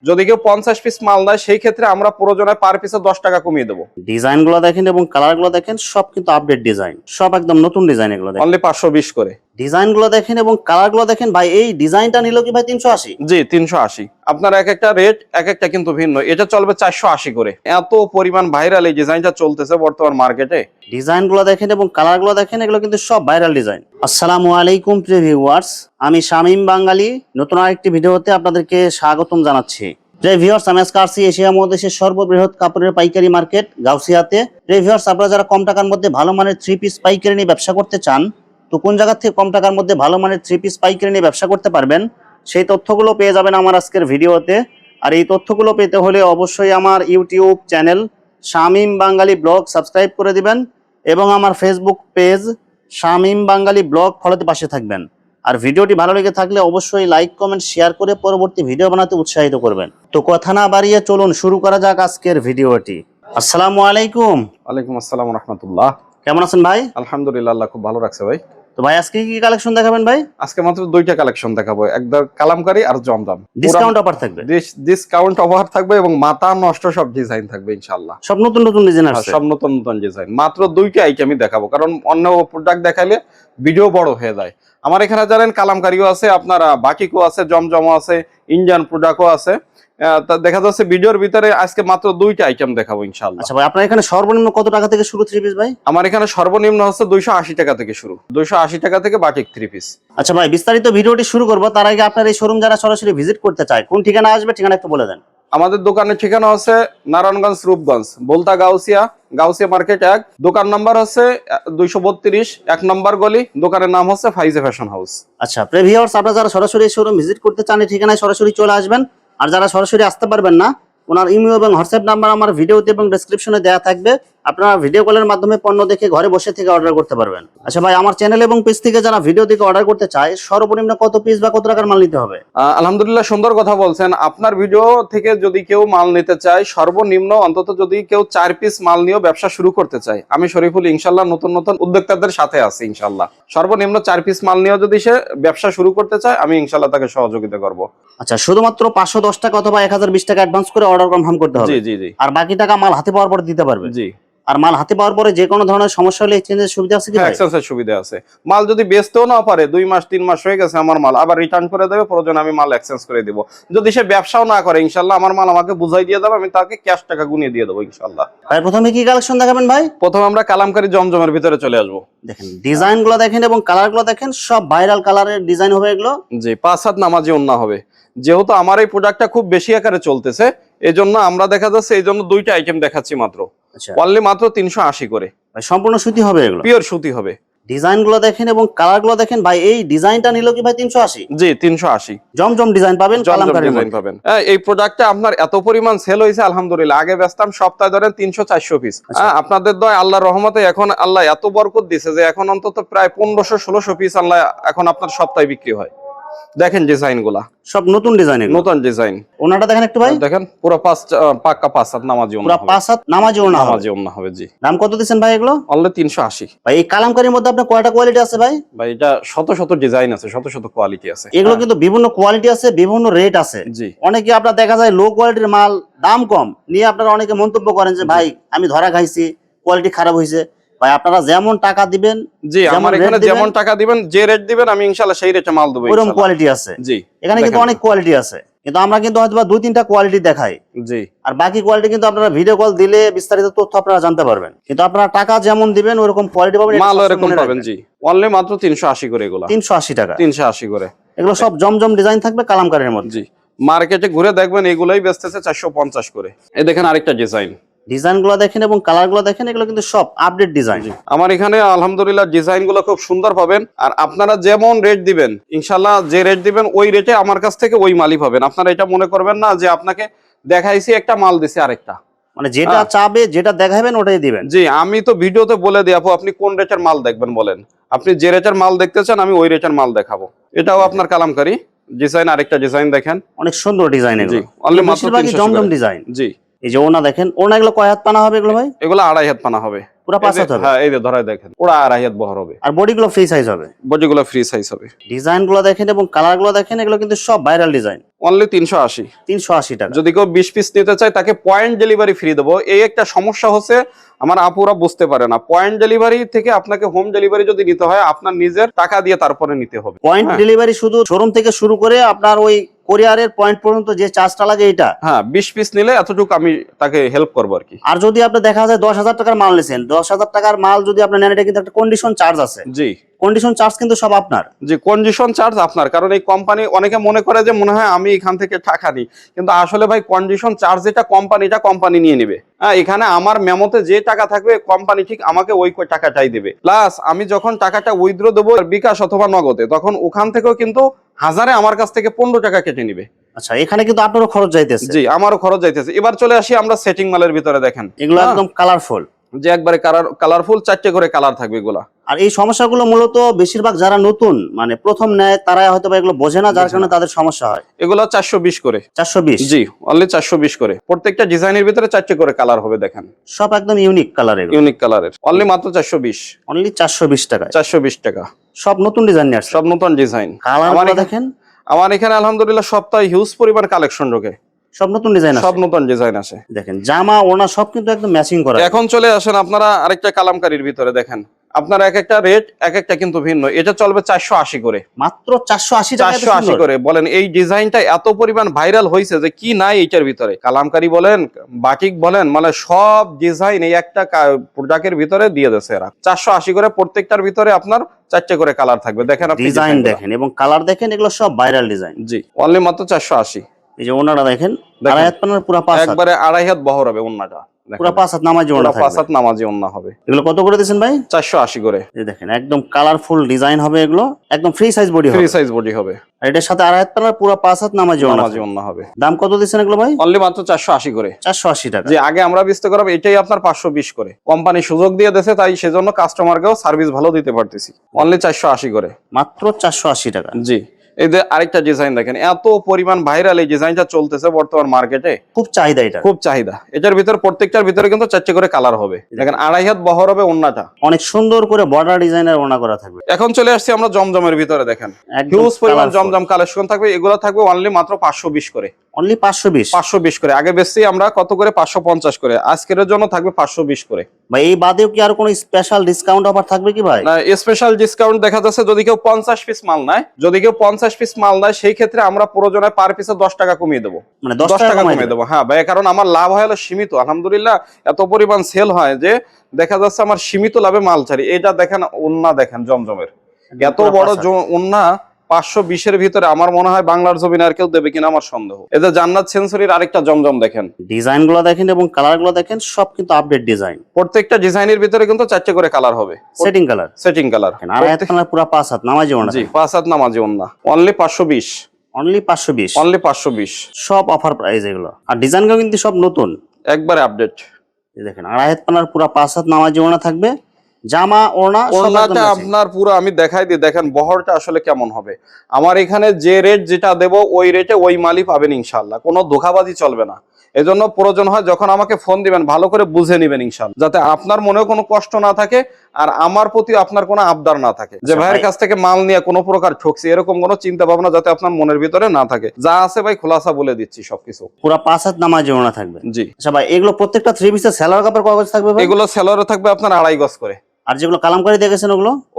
যদি কেউ 50 পিস মাল নেয় সেই ক্ষেত্রে আমরা প্রয়োজনে পার পিসে 10 টাকা কমিয়ে দেবো। ডিজাইন গুলো দেখেন এবং কালার গুলো দেখেন, সব কিন্তু আপডেট ডিজাইন, সব একদম নতুন ডিজাইন। এগুলো দেখেন অনলি 520 করে। ডিজাইন গুলো দেখেন এবং কালার গুলো দেখেন ভাই। এই ডিজাইনটা নিল কি ভাই 380? জি 380। আপনার এক একটা রেট এক একটা কিন্তু ভিন্ন। এটা চলবে 480 করে। এত পরিমাণ ভাইরাল এই ডিজাইনটা চলতেছে বর্তমান মার্কেটে। ডিজাইন গুলো দেখেন এবং কালার গুলো দেখেন, এগুলো কিন্তু সব ভাইরাল ডিজাইন। আসসালামু আলাইকুম প্রিয় ভিউয়ার্স, আমি শামীম বাঙালি নতুন আরেকটি ভিডিওতে আপনাদেরকে স্বাগতম জানাচ্ছি। প্রিয় ভিউয়ার্স, আমি আজকে আসছি এশিয়া মহাদেশের সর্ববৃহৎ কাপড়ের পাইকারি মার্কেট গাউসিয়াতে। প্রিয় ভিউয়ার্স, আপনারা যারা কম টাকার মধ্যে ভালো মানের 3 পিস পাইকারি নিয়ে ব্যবসা করতে চান, তো কোন জায়গা থেকে কম টাকার মধ্যে ভালো মানের 3 পিস পাইকারি নিয়ে ব্যবসা করতে পারবেন, সেই তথ্যগুলো পেয়ে যাবেন আমার আজকের ভিডিওতে। আর এই তথ্যগুলো পেতে হলে অবশ্যই আমার ইউটিউব চ্যানেল শামীম বাঙালি ব্লগ সাবস্ক্রাইব করে দিবেন এবং আমার ফেসবুক পেজ শামীম বাঙালি ব্লগ ফলোতে পাশে থাকবেন। আর ভিডিওটি ভালো লেগে থাকলে অবশ্যই লাইক কমেন্ট শেয়ার করে পরবর্তী ভিডিও বানাতে উৎসাহিত করবেন। তো কথা না বাড়িয়ে চলুন শুরু করা যাক আজকের ভিডিওটি। আসসালামু আলাইকুম। ওয়ালাইকুম আসসালাম রাহমাতুল্লাহ। কেমন আছেন ভাই? আলহামদুলিল্লাহ, আল্লাহ খুব ভালো রাখছে ভাই। তো ভাই আজকে কি কালেকশন দেখাবেন ভাই? আজকে মাত্র দুইটা কালেকশন দেখাবো, একদম কালামকারী আর জমজম। ডিসকাউন্ট অফার থাকবে? ডিসকাউন্ট অফার থাকবে এবং মাথা নষ্ট সব ডিজাইন থাকবে ইনশাআল্লাহ। সব নতুন নতুন ডিজাইন আছে, সব নতুন নতুন ডিজাইন। মাত্র দুইটা আইটেমই দেখাবো, কারণ অন্য প্রোডাক্ট দেখাইলে ভিডিও বড় হয়ে যায়। আমার এখানে জানেন কালামকারীও আছে, আপনার বাকিকও আছে, জমজমও আছে, ইন্ডিয়ান প্রোডাক্টও আছে। তা দেখা যাচ্ছে ভিডিওর ভিতরে আজকে মাত্র দুইটা আইটেম দেখাবো ইনশাআল্লাহ। আচ্ছা ভাই, আপনার এখানে সর্বনিম্ন কত টাকা থেকে শুরু 3 পিস ভাই? আমার এখানে সর্বনিম্ন হচ্ছে 280 টাকা থেকে শুরু, 280 টাকা থেকে বাটিক 3 পিস। আচ্ছা ভাই, বিস্তারিত ভিডিওটি শুরু করব তার আগে আপনার এই শোরুম যারা সরাসরি ভিজিট করতে চায় কোন ঠিকানা আসবে, ঠিকানা একটু বলে দেন। আমাদের দোকানের ঠিকানা হচ্ছে নারায়ণগঞ্জ রূপগঞ্জ, বলতা গাউসিয়া, গাউসিয়া মার্কেট 1। দোকান নাম্বার হচ্ছে 232, 1 নম্বর গলি। দোকানের নাম হচ্ছে ফাইজে ফ্যাশন হাউস। আচ্ছা প্রিয় ভিউয়ার্স, আপনারা যারা সরাসরি শোরুম ভিজিট করতে চান এই ঠিকানায় সরাসরি চলে আসবেন। আর যারা সরাসরি আসতে পারবেন না, ওনার ইমেল এবং হোয়াটসঅ্যাপ নাম্বার আমার ভিডিওতে এবং ডেসক্রিপশনে দেওয়া থাকবে। আপনারা ভিডিও কলের মাধ্যমে পণ্য দেখে ঘরে বসে থেকে অর্ডার করতে পারবেন। আচ্ছা ভাই, আমার চ্যানেল এবং পেজ থেকে যারা ভিডিও দেখে অর্ডার করতে চায় সর্বনিম্ন কত পিস বা কত টাকার মাল নিতে হবে? আলহামদুলিল্লাহ, সুন্দর কথা বলছেন। আপনার ভিডিও থেকে যদি কেউ মাল নিতে চায়, সর্বনিম্ন অন্তত যদি কেউ 4 পিস মাল নিয়েও ব্যবসা শুরু করতে চায়, আমি শরীফুল ইনশাল্লাহ নতুন নতুন উদ্যোক্তাদের সাথে আছি ইনশাল্লাহ। সর্বনিম্ন 4 পিস মাল নিয়েও যদি সে ব্যবসা শুরু করতে চায়, আমি ইনশাল্লাহ তাকে সহযোগিতা করব। আচ্ছা, শুধুমাত্র 510 টাকা অথবা 1020 টাকা অ্যাডভান্স করে অর্ডার কনফার্ম করতে হবে? জি জি জি। আর বাকি টাকা মাল হাতে পাওয়ার পর দিতে পারবে? জি। আর মাল হাতে পাওয়ার পরে যে কোনো ধরনের সমস্যা হলে এক্সচেঞ্জের সুবিধা আছে কি ভাই? এক্সচেঞ্জের সুবিধা আছে। মাল যদি বেচতেও না পারে, 2 মাস 3 মাস হয়ে গেছে আমার মাল, আবার রিটার্ন করে দেবে, প্রয়োজনে আমি মাল এক্সচেঞ্জ করে দিব। যদি সে ব্যবসাও না করে ইনশাআল্লাহ আমার মাল আমাকে বুঝাই দিয়ে দেবে, আমি তাকে ক্যাশ টাকা গুনিয়ে দিয়ে দেবো ইনশাআল্লাহ। ভাই প্রথমে কি কালেকশন দেখাবেন ভাই? প্রথমে আমরা কালামকারী জমজমের ভিতরে চলে আসবো। দেখেন ডিজাইন গুলো দেখেন এবং কালার গুলো দেখেন, সব ভাইরাল কালারের ডিজাইন হবে এগুলো। জি, 5 হাত নামাজি ওন্না হবে। যেহেতু আমার এই প্রোডাক্টটা খুব বেশি আকারে চলতেছে, এজন্য আমরা দেখা যাচ্ছে এই জন্য দুইটা আইটেম দেখাচ্ছি মাত্র। আচ্ছা, অনলি মাত্র 380 করে। ভাই সম্পূর্ণ সুতি হবে এগুলো? পিওর সুতি হবে। ডিজাইন গুলো দেখেন এবং কালার গুলো দেখেন ভাই। এই ডিজাইনটা নিল কি ভাই 380? জি 380। জমজম ডিজাইন পাবেন, জমজম কালামকারীর ডিজাইন মধ্যে পাবেন। এই প্রোডাক্টটা আপনার এত পরিমাণ সেল হয়েছে আলহামদুলিল্লাহ। আগে বেচতাম সপ্তাহে ধরেন 300-400 পিস। আপনাদের দয় আল্লাহর রহমতে এখন আল্লাহ এত বরকত দিয়েছে যে এখন অন্তত প্রায় 1500-1600 পিস আল্লাহ এখন আপনার সপ্তাহে বিক্রি হয়। দেখেন ডিজাইন গুলা সব নতুন ডিজাইন, নতুন ডিজাইন। ওনাটা দেখেন একটু ভাই। দেখেন পুরো পাক্কা 5 হাত নামাজি ওন্না পুরো হবে। 5 হাত নামাজি ওড়না হবে। নামাজি ওন্না হবে। জি। দাম কত দিবেন ভাই এগুলো? অনলি 380। ভাই এই কালামকারীর মধ্যে আপনার কয়টা কোয়ালিটি আছে ভাই? ভাই এটা শত শত ডিজাইন আছে, শত শত কোয়ালিটি আছে। এগুলো কিন্তু বিভিন্ন কোয়ালিটি আছে, বিভিন্ন রেট আছে। জি। অনেকে আপনার দেখা যায় লো কোয়ালিটির মাল দাম কম নিয়ে আপনারা অনেকে মন্তব্য করেন যে ভাই আমি ধরা খাইছি, কোয়ালিটি খারাপ হয়েছে। ভাই আপনারা যেমন টাকা দিবেন, জি আমার এখানে যেমন টাকা দিবেন, যে রেট দিবেন আমি ইনশাআল্লাহ সেই রেটে মাল দেব ওরকম ইনশাআল্লাহ। কোয়ালিটি আছে। জি। এখানে কিন্তু অনেক কোয়ালিটি আছে, কিন্তু আমরা কিন্তু হয়তো 2-3টা কোয়ালিটি দেখাই। জি। আর বাকি কোয়ালিটি কিন্তু আপনারা ভিডিও কল দিলে বিস্তারিত তথ্য আপনারা জানতে পারবেন। কিন্তু আপনারা টাকা যেমন দিবেন ওরকম কোয়ালিটি পাবেন, মাল এরকম পাবেন। জি। অনলি মাত্র 380 করে এগুলা। 380 টাকা। 380 করে। এগুলো সব জমজম ডিজাইন থাকবে কালামকারীর মধ্যে। জি। মার্কেটে ঘুরে দেখবেন এগুলাই বেচতেছে 450 করে। এই দেখেন আরেকটা ডিজাইন। ডিজাইন গুলো দেখেন এবং কালার গুলো দেখেন, এগুলো কিন্তু সব আপডেট ডিজাইন। আমার এখানে আলহামদুলিল্লাহ ডিজাইন গুলো খুব সুন্দর পাবেন। আর আপনারা যেমন রেট দিবেন ইনশাআল্লাহ, যে রেট দিবেন ওই রেটে আমার কাছ থেকে ওই মালই পাবেন। আপনারা এটা মনে করবেন না যে আপনাকে দেখাইছি একটা মাল দিছি আরেকটা। মানে যেটা চাবে, যেটা দেখাবেন ওটাই দিবেন। জি, আমি তো ভিডিওতে বলে দিই আপু আপনি কোন রেটের মাল দেখবেন বলেন। আপনি যে রেটের মাল দেখতে চান আমি ওই রেটের মাল দেখাবো। এটাও আপনার কালামকারী ডিজাইন। আরেকটা ডিজাইন দেখেন, অনেক সুন্দর ডিজাইন এগুলো। অনলি মাত্র বেশিরভাগই 380 জমজম করে। ডিজাইন। জি। এই যে ওনা দেখেন, ওনা এগুলো কয় হাত পানা হবে এগুলো ভাই? এগুলো 2.5 হাত পানা হবে। পুরো 5 হাত হবে। হ্যাঁ এই যে ধরায় দেখেন পুরো 2.5 হাত বহর হবে। আর বডিগুলো ফ্রি সাইজ হবে। বডিগুলো ফ্রি সাইজ হবে। ডিজাইনগুলো দেখেন এবং কালারগুলো দেখেন, এগুলো কিন্তু সব ভাইরাল ডিজাইন। অনলি 380। 380 টাকা। যদি কেউ 20 পিস নিতে চায় তাকে পয়েন্ট ডেলিভারি ফ্রি দেবো। এই একটা সমস্যা হচ্ছে আমার আপুরা বুঝতে পারে না, পয়েন্ট ডেলিভারি থেকে আপনাকে হোম ডেলিভারি যদি নিতে হয় আপনার নিজের টাকা দিয়ে তারপরে নিতে হবে। পয়েন্ট হ্যাঁ। ডেলিভারি শুধু শোরুম থেকে শুরু করে আপনার ওই কোরিয়ারের পয়েন্ট পর্যন্ত যে চার্জটা লাগে এটা। হ্যাঁ 20 পিস নিলে এতটুকু আমি তাকে হেল্প করবো আর কি। আর যদি আপনি দেখা যায় 10,000 টাকার মাল নিছেন, 10,000 টাকার মাল যদি আপনি নেন, এটা কিন্তু একটা কন্ডিশন চার্জ আছে। জি কন্ডিশন চার্জ কিন্তু সব আপনার। যে কন্ডিশন চার্জ আপনার, কারণ এই কোম্পানি অনেকে মনে করে যে মনে হয় আমি এখান থেকে টাকা নিই, কিন্তু আসলে ভাই কন্ডিশন চার্জ যেটা কোম্পানি নিয়ে নেবে। হ্যাঁ এখানে আমার মেমোতে যে টাকা থাকবে কোম্পানি ঠিক আমাকে ওই টাকাটাই দেবে। প্লাস আমি যখন টাকাটা উইথড্র দেবো বিকাশ অথবা নগদে, তখন ওখান থেকেও কিন্তু হাজারে আমার কাছ থেকে 15 টাকা কেটে নিবে। আচ্ছা, এখানে কিন্তু আপনারও খরচ যাইতেছে। জি আমারও খরচ যাইতেছে। এবার চলে আসি আমরা সেটিং মালের ভিতরে। দেখেন এগুলো একদম কালারফুল, যে একবারে কালারফুল 4টে করে কালার থাকবে এগুলা। আর এই সমস্যাগুলো মূলত বেশিরভাগ যারা নতুন মানে প্রথম নেয় তারা হয়তো বা এগুলো বোঝে না, যার কারণে তাদের সমস্যা হয়। এগুলো 420 করে। 420? জি অনলি 420 করে। প্রত্যেকটা ডিজাইনের ভিতরে 4টে করে কালার হবে। দেখেন সব একদম ইউনিক কালার, এগুলো ইউনিক কালারের। অনলি মাত্র 420। অনলি 420 টাকায়। 420 টাকা। সব নতুন ডিজাইন নিয়ে আসছে। সব নতুন ডিজাইন। কালারগুলো দেখেন, আমার এখানে আলহামদুলিল্লাহ সপ্তাহে হিউজ পরিমাণ কালেকশন ঢোকে। সব নতুন ডিজাইন আছে। সব নতুন ডিজাইন আসে। দেখেন জামা ওড়না সব কিন্তু একদম ম্যাচিং করা। এখন চলে আসেন আপনারা আরেকটা কালামকারীর ভিতরে। দেখেন আপনার এক একটা রেট এক একটা কিন্তু ভিন্ন। এটা চলবে 480 করে। মাত্র 480 টাকা। 480 করে। বলেন এই ডিজাইনটা এত পরিমাণ ভাইরাল হয়েছে যে কি নাই এইটার ভিতরে। কালামকারী বলেন বাটিক বলেন, মানে সব ডিজাইন এই একটা প্রোডাক্টের ভিতরে দিয়ে দিয়েছে এরা। 480 করে। প্রত্যেকটার ভিতরে আপনার 4টে করে কালার থাকবে। দেখেন আপনি ডিজাইন দেখেন এবং কালার দেখেন, এগুলো সব ভাইরাল ডিজাইন। জি অনলি মাত্র 480। এই যে ওনাটা দেখেন, আড়াই হাত পানার পুরো 5 হাত। একবারে 2.5 হাত বহর হবে ওন্নাটা। পুরো 5 হাত নামাজি ওনা থাকবে। 5 হাত নামাজি ওন্না হবে। এগুলো কত করে দিবেন ভাই? 480 করে। এই দেখেন একদম কালারফুল ডিজাইন হবে, এগুলো একদম ফ্রি সাইজ বডি হবে। ফ্রি সাইজ বডি হবে। আর এটার সাথে আড়াই হাত পানার পুরো 5 হাত নামাজি ওন্না হবে। দাম কত দিচ্ছেন এগুলো ভাই? অনলি মাত্র 480 করে। 480 টাকা। যে আগে আমরা বিক্রি করব এটাই আপনার 520 করে। কোম্পানি সুযোগ দিয়ে দেছে, তাই সেজন্য কাস্টমারকেও সার্ভিস ভালো দিতে পারতেছি। অনলি 480 করে। মাত্র 480 টাকা। জি এই যে আরেকটা ডিজাইন দেখেন, এত পরিমাণ ভাইরাল এই ডিজাইনটা চলতেছে বর্তমান মার্কেটে। খুব চাহিদা এটা, খুব চাহিদা। এটার ভিতর প্রত্যেকটার ভিতরে কিন্তু 4টে করে কালার হবে। দেখেন 2.5 হাত বহর হবে ওন্নাটা। অনেক সুন্দর করে বর্ডার ডিজাইনের ওনা করা থাকবে। এখন চলে আসছি আমরা জমজমের ভিতরে। দেখেন একদম হিউজ পরিমাণ colourful। জমজম কালেকশন থাকবে। এগুলো থাকবে অনলি মাত্র 520 করে। অনলি 520? 520 করে। আগে বেশি আমরা কত করে 550 করে, আজকের জন্য থাকবে 520 করে। ভাই এই বাদেও কি আর কোনো স্পেশাল ডিসকাউন্ট অফার থাকবে কি ভাই? না স্পেশাল ডিসকাউন্ট দেখা যাচ্ছে যদি কেউ 50 পিস মাল নেয়, সেই ক্ষেত্রে আমরা প্রয়োজনে পার পিসে 10 টাকা কমিয়ে দেবো। মানে 10 টাকা কমিয়ে দেবো। হ্যাঁ ভাই, কারণ আমার লাভ হয় হলো সীমিত। আলহামদুলিল্লাহ এত পরিমাণ সেল হয় যে দেখা যাচ্ছে আমার সীমিত লাভে মাল ছাড়ি। এটা দেখেন ওন্না, দেখেন জমজমের এত বড় ওন্না। 520-এর ভিতরে আমার মনে হয় বাংলার জমিনে আর কেউ দেবে কিনা আমার সন্দেহ। এই যে জান্নাত সেঞ্চুরির আরেকটা জমজম দেখেন, ডিজাইন গুলো দেখেন এবং কালার গুলো দেখেন, সব কিন্তু আপডেট ডিজাইন। প্রত্যেকটা ডিজাইনের ভিতরে কিন্তু 4টে করে কালার হবে। Setting colour. Setting colour. আড়াই হাত পানার পুরো 5 হাত নামাজি ওনা। জি 5 হাত নামাজি ওন্না। অনলি 520। অনলি 520। অনলি 520। সব অফার প্রাইস এগুলো। আর ডিজাইন গুলো কিন্তু সব নতুন, একবারে আপডেট। এই দেখেন আড়াই হাত পানার পুরো 5 হাত নামাজি ওনা থাকবে। জামা ওড়না সব একদম ওড়নাটা ম্যাচিং। আপনার পুরো আমি দেখাই দিই। দেখেন বহরটা আসলে কেমন হবে। আমার এখানে যে রেট যেটা দেব ওই রেটে ওই মালই পাবেন ইনশাআল্লাহ। কোনো ধোঁকাবাজি চলবে না। এজন্য প্রয়োজন হয় যখন আমাকে ফোন দিবেন ভালো করে বুঝে নিবেন ইনশাআল্লাহ, যাতে আপনার মনেও কোনো কষ্ট না থাকে আর আমার প্রতি আপনার কোনো আবদার না থাকে যে ভাইয়ের কাছ থেকে মাল নিয়ে কোনো প্রকার ঠকছি, এরকম কোনো চিন্তা ভাবনা যাতে আপনার মনের ভিতরে না থাকে। যা আছে ভাই খোলাসা বলে দিচ্ছি সবকিছু। পুরো 5 হাত নামাজি ওনা থাকবে। জি আচ্ছা ভাই, এগুলো প্রত্যেকটা 3 পিসের সেলার কাপড় কয় গজ থাকবে ভাই? এগুলো সেলরে থাকবে আপনার 2.5 গজ করে। আর যেগুলো কালামকারী দেখেছেন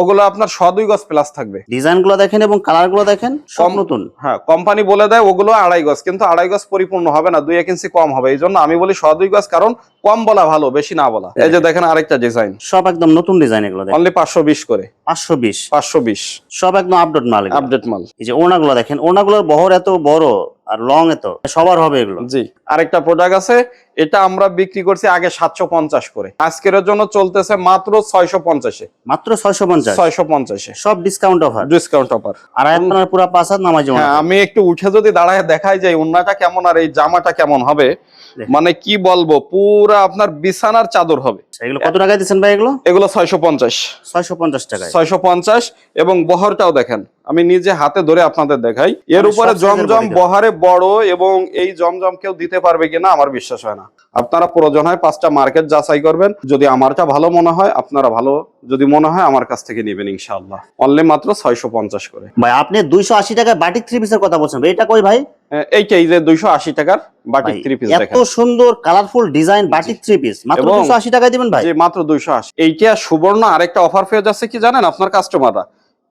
ওগুলো আপনার 2 গজ প্লাস থাকবে। ডিজাইন গুলো দেখেন এবং কালার গুলো দেখেন, সব নতুন। হ্যাঁ কোম্পানি বলে দেয় ওগুলো 2.5 গজ, কিন্তু 2.5 গজ পরিপূর্ণ হবে না, 2-1 ইঞ্চি কম হবে। এই জন্য আমি বলি 2 গজ, কারণ কম বলা ভালো, বেশি না বলা। এই যে দেখেন আরেকটা ডিজাইন, সব একদম নতুন ডিজাইন এগুলো দেখেন। অনলি 520 করে। 520? 520 সব একদম আপডেট মাল। আপডেট মাল। এই যে ওড়নাগুলো দেখেন, ওড়নাগুলোর বহর এত বড় আর লং এত, সবার হবে এগুলো। জি আরেকটা প্রোডাক্ট আছে, এটা আমরা বিক্রি করছি আগে 750 করে, আজকের জন্য চলতেছে মাত্র 650-এ। মাত্র 650? 650-এ সব ডিসকাউন্ট অফার। Discount offer. আর আপনার পুরো 5 হাত নামাজি ওড়না। হ্যাঁ আমি একটু উঠে যদি দাঁড়ায় দেখাই যায় ওন্নাটা কেমন আর এই জামাটা কেমন হবে, মানে কি বলবো, পুরা আপনার বিছানার চাদর হবে। এগুলো কত টাকায় দিচ্ছেন ভাই? এগুলো 650। 650 টাকায়। 650। এবং বহরটাও দেখেন, আমি নিজে হাতে ধরে আপনাদের দেখাই। এর উপরে জমজম বহরে বড় এবং এই জমজম কেউ দিতে পারবে কিনা আমার বিশ্বাস হয় না। আপনারা প্রয়োজন হয় 5টা মার্কেট যাচাই করবেন, যদি আমারটা ভালো মনে হয় আপনারা ভালো, যদি মনে হয় আমার কাছ থেকে নেবেন ইনশাআল্লাহ। অনলি মাত্র 650 করে। ভাই আপনি 280 টাকায় বাটিক থ্রি পিসের কথা বলছেন ভাই, এটা কই ভাই? এইটাই যে 280 টাকার বাটিক ভাই, 3 পিস এত দেখেন। সুন্দর colourful design batik three piece মাত্র এবং 280 টাকায় দিবেন ভাই? যে মাত্র 280। এইটা সুবর্ণ আরেকটা অফার পেয়ে যাচ্ছে কি জানেন আপনার কাস্টমাররা,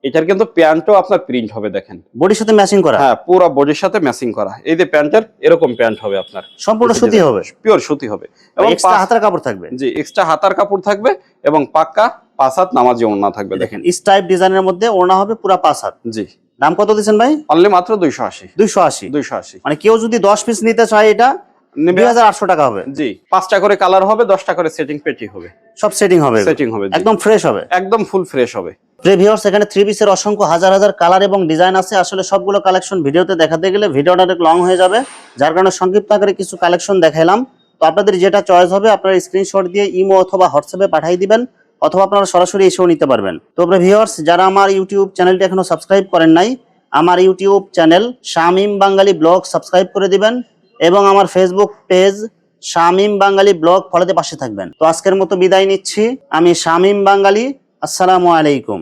এটার কিন্তু প্যান্টও আপনার প্রিন্ট হবে দেখেন। বডির সাথে ম্যাচিং করা? হ্যাঁ, পুরো বডির সাথে ম্যাচিং করা। এই যে প্যান্টের এরকম প্যান্ট হবে আপনার, সম্পূর্ণ সুতি হবে? পিওর সুতি হবে এবং এক্সট্রা হাতার কাপড় থাকবে? জি, এক্সট্রা হাতার কাপড় থাকবে এবং পাক্কা 5 হাত নামাজি ওড়না থাকবে দেখেন। স্ট্রাইপ ডিজাইনের মধ্যে ওড়না হবে পুরো 5 হাত। জি। দাম কত দিবেন ভাই? অনলি মাত্র 280। 280 মানে কেউ যদি 10 পিস নিতে চায় এটা 2800 টাকা হবে? জি, 5টা করে কালার হবে, 10টা করে সেটিং পেটি হবে, সব সেটিং হবে? সেটিং হবে, একদম ফ্রেশ হবে? একদম ফুল ফ্রেশ হবে। ভিউয়ার্স, এখানে থ্রি পিসের অসংখ্য হাজার হাজার কালার এবং ডিজাইন আছে। আসলে সবগুলো কালেকশন ভিডিওতে দেখাতে গেলে ভিডিওটা অনেক লং হয়ে যাবে, যার কারণে সংক্ষিপ্ত আকারে কিছু কালেকশন দেখাইলাম। তো আপনাদের যেটা চয়েস হবে আপনারা স্ক্রিনশট দিয়ে ইমো অথবা হোয়াটসঅ্যাপে পাঠিয়ে দিবেন, অথবা আপনারা সরাসরি এসেও নিতে পারবেন। তো ভিউয়ার্স, যারা আমার ইউটিউব চ্যানেলটি এখনো সাবস্ক্রাইব করেন নাই, আমার ইউটিউব চ্যানেল শামীম বাঙালি ব্লগ সাবস্ক্রাইব করে দিবেন এবং আমার ফেসবুক পেজ শামীম বাঙালি ব্লগ ফলোতে পাশে থাকবেন। তো আজকের মতো বিদায় নিচ্ছি, আমি শামীম বাঙালি। আসসালামু আলাইকুম।